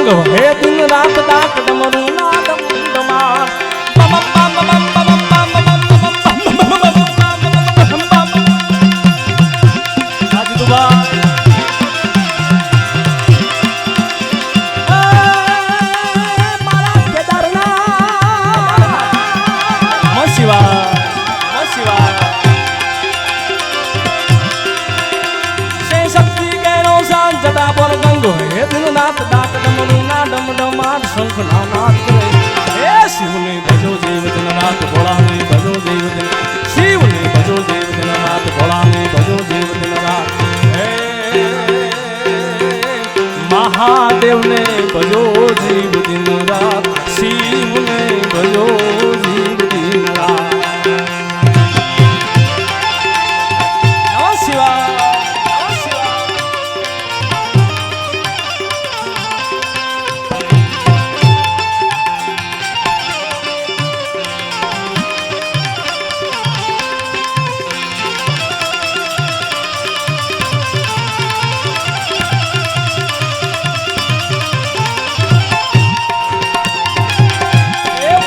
ગંગ હે દિન રાત ડાક ડમરું ના ડમ ડમાર જટા પર ગંગો હે દિન રાત ડાક ડમરું ના ડમ ડમાર શંખ ના નાદ કરે હે શિવને ભજો દેવ દિન રાત ભોળાને ભજો દેવ દિન શિવને ભજો દેવ દિન રાત ભોળાને ભજો દેવ દિન રાત હે મહાદેવને ભજો જીવ દિન રાત શિવને ભજો જીવ દિન રાત નમઃ શિવાય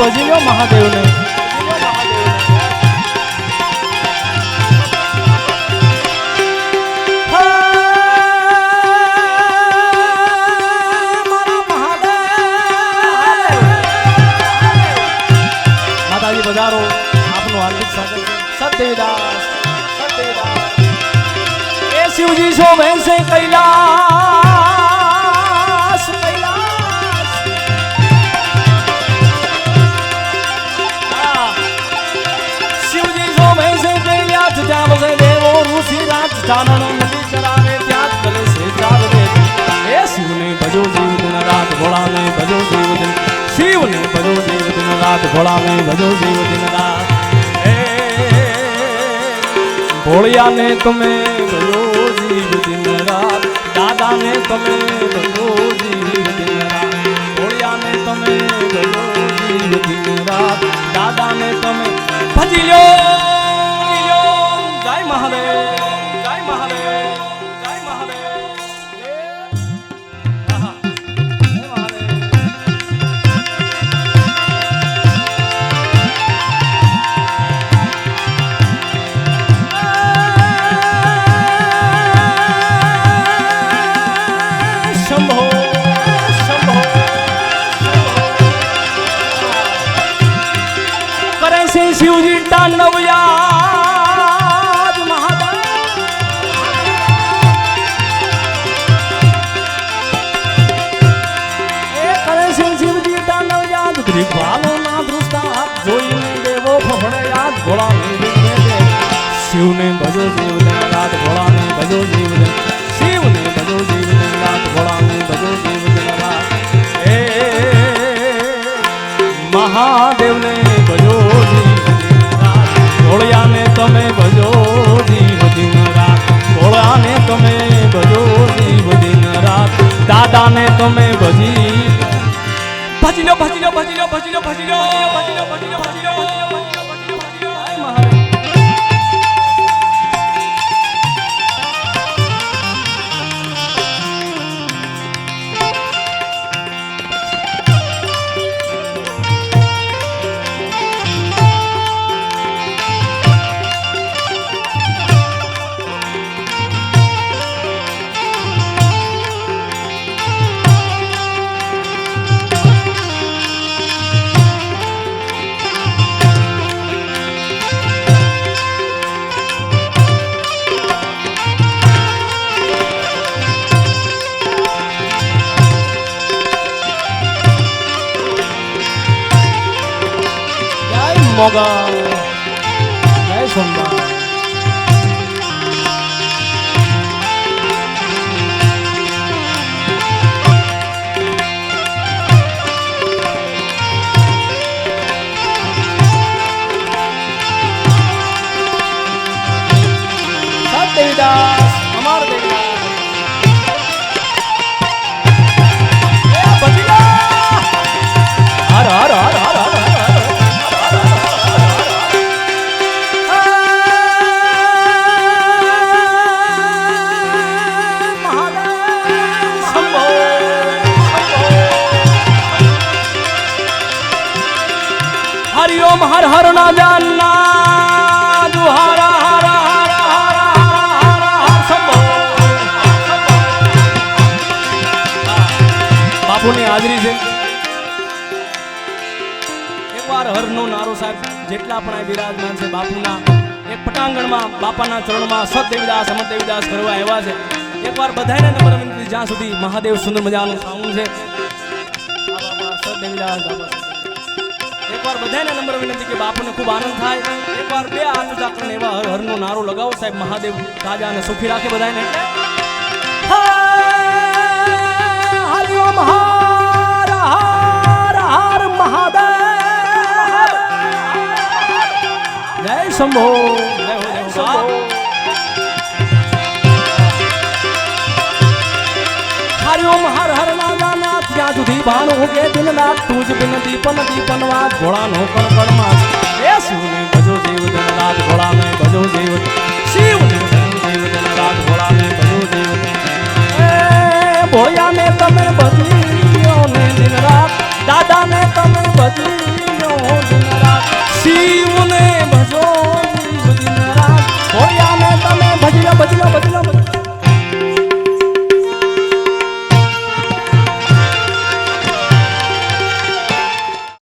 ભજી લો મહાદેવને માતાજી બજારો આપનું હાર્દિક સ્વાગત છે સતદેવીદાસ એ શિવજી શોભે છે કૈલાસ દેવો ઋષિ રાજ ચારણ નદી ચરાવે ત્યાં કરે છે ચારે હે શિવને ભજો જીવ દિન રાત ભોળાને ભજો જીવ દિન શિવને ભજો જીવ દિન રાત ભોળાને ભજો જીવ દિન રાત હે ભોળિયાને તમે ભજો જીવ દિન રાત દાદાને તમે ભજો જીવ દિન રાત ભોળિયાને તમે ભજો જીવ દિન રાત દાદાને તમે ભજી લો જય મહાદેવ જય મહાદેવ જય મહાદેવ શંભો શંભો કરે છે શિવજી તાંડવયા ભાલો ના દૃષ્ટા જોઈને દેવો ફફડે યાદ ભોળાને શિવને ભજો જીવ દિન રાત ભોળાને ભજો જીવ દિન શિવને ભજો જીવ દિન રાત ભોળાને ભજો જીવ દિન રાત હે મહાદેવને ભજો જીવ દિન રાત ભોળિયાને તમે ભજો જીવ દિન રાત ભોળાને તમે ભજો જીવ દિન રાત દાદાને તમે ભજી ભજી લો ભજી લો ભજી લો ભજી લો ભજી લો ભજી લો ભજી લો ભજી લો મોગા જય સોમનાથ સતદેવીદાસ અમાર દેવીદાસ એ બજીલા હર હર હર હર હર ઓમ હર હર ના જાનના દુહારા હર હર હર હર હર શંભો બાપુની હાજરી છે એકવાર હરનો નારો સાહેબ જેટલા પણ આ બિરાજમાન છે બાપુના એક પટાંગણમાં બાપાના ચરણમાં સત દેવીદાસ અમર દેવીદાસ કરવા આવ્યા છે એકવાર બધાને નમ્ર વિનંતી જ્યાં સુધી મહાદેવ સુંદર મજાનું સાઉન્ડ છે આ બાપા સત દેવીદાસ બાપા એકવાર બધાને નમ્ર વિનંતી કે બાપુને ખૂબ આનંદ થાય એકવાર બે હાથ ઊંચા કરીને એવા હર હરનો નારો લગાવો સાહેબ મહાદેવ તાજા અને સુખી રાખે બધાને હરિ ઓમ હર હર હર મહાદેવ જય શંભો જય હો જય શંભો હરિ ઓમ હર હર નાના ત્યાં સુધી બાણ ઉગે દિન રાત તું જ બિન દીપન દીપન વાત ઘોડા નો કણ કણ માં એ શિવને ભજો દેવ દિન રાત ઘોડા ને ભજો દેવ